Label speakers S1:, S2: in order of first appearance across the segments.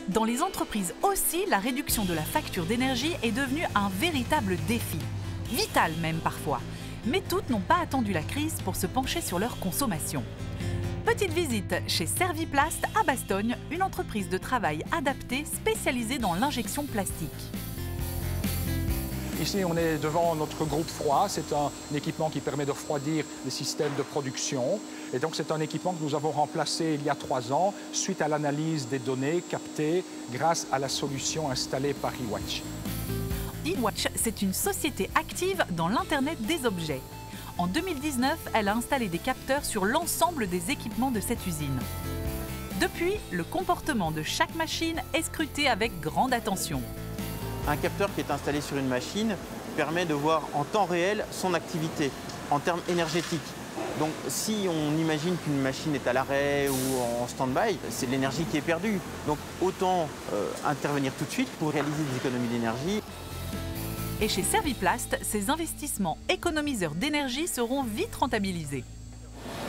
S1: Dans les entreprises aussi, la réduction de la facture d'énergie est devenue un véritable défi. Vital même parfois. Mais toutes n'ont pas attendu la crise pour se pencher sur leur consommation. Petite visite chez Serviplast à Bastogne, une entreprise de travail adaptée spécialisée dans l'injection plastique.
S2: Ici, on est devant notre groupe froid. C'est un équipement qui permet de refroidir les systèmes de production. Et donc, c'est un équipement que nous avons remplacé il y a 3 ans suite à l'analyse des données captées grâce à la solution installée par eWatch.
S1: eWatch, c'est une société active dans l'Internet des objets. En 2019, elle a installé des capteurs sur l'ensemble des équipements de cette usine. Depuis, le comportement de chaque machine est scruté avec grande attention.
S3: Un capteur qui est installé sur une machine permet de voir en temps réel son activité en termes énergétiques. Donc si on imagine qu'une machine est à l'arrêt ou en stand-by, c'est de l'énergie qui est perdue. Donc autant intervenir tout de suite pour réaliser des économies d'énergie.
S1: Et chez Serviplast, ces investissements économiseurs d'énergie seront vite rentabilisés.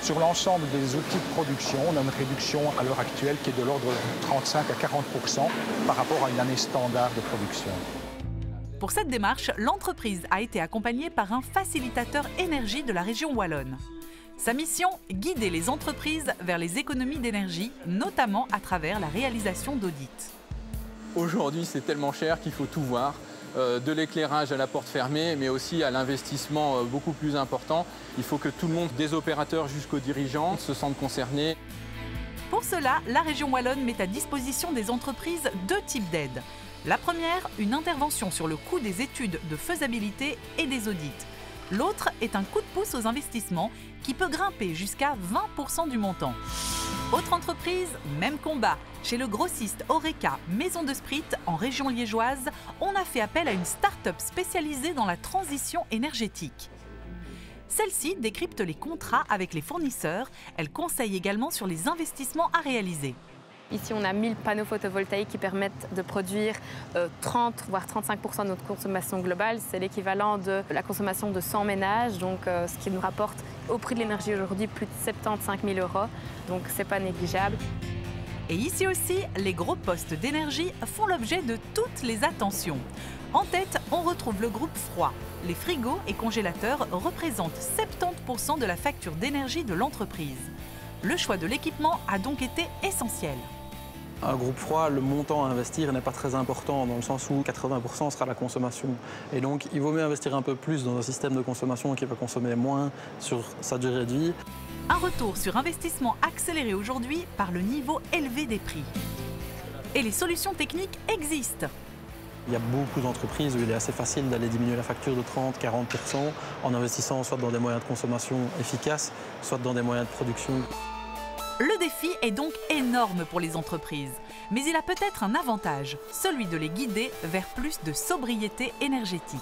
S2: Sur l'ensemble des outils de production, on a une réduction à l'heure actuelle qui est de l'ordre de 35 à 40% par rapport à une année standard de production.
S1: Pour cette démarche, l'entreprise a été accompagnée par un facilitateur énergie de la région wallonne. Sa mission, guider les entreprises vers les économies d'énergie, notamment à travers la réalisation d'audits.
S4: Aujourd'hui, c'est tellement cher qu'il faut tout voir. De l'éclairage à la porte fermée, mais aussi à l'investissement beaucoup plus important. Il faut que tout le monde, des opérateurs jusqu'aux dirigeants, se sentent concernés.
S1: Pour cela, la région wallonne met à disposition des entreprises 2 types d'aides. La première, une intervention sur le coût des études de faisabilité et des audits. L'autre est un coup de pouce aux investissements qui peut grimper jusqu'à 20% du montant. Autre entreprise, même combat. Chez le grossiste Horeca Maison de Sprit, en région liégeoise, on a fait appel à une start-up spécialisée dans la transition énergétique. Celle-ci décrypte les contrats avec les fournisseurs. Elle conseille également sur les investissements à réaliser.
S5: Ici, on a 1000 panneaux photovoltaïques qui permettent de produire 30 voire 35% de notre consommation globale. C'est l'équivalent de la consommation de 100 ménages, donc ce qui nous rapporte au prix de l'énergie aujourd'hui plus de 75 000 €. Donc c'est pas négligeable.
S1: Et ici aussi, les gros postes d'énergie font l'objet de toutes les attentions. En tête, on retrouve le groupe froid. Les frigos et congélateurs représentent 70% de la facture d'énergie de l'entreprise. Le choix de l'équipement a donc été essentiel.
S6: Un groupe froid, le montant à investir n'est pas très important dans le sens où 80% sera la consommation. Et donc, il vaut mieux investir un peu plus dans un système de consommation qui va consommer moins sur sa durée de vie.
S1: Un retour sur investissement accéléré aujourd'hui par le niveau élevé des prix. Et les solutions techniques existent.
S6: Il y a beaucoup d'entreprises où il est assez facile d'aller diminuer la facture de 30-40% en investissant soit dans des moyens de consommation efficaces, soit dans des moyens de production.
S1: Le défi est donc énorme pour les entreprises. Mais il a peut-être un avantage, celui de les guider vers plus de sobriété énergétique.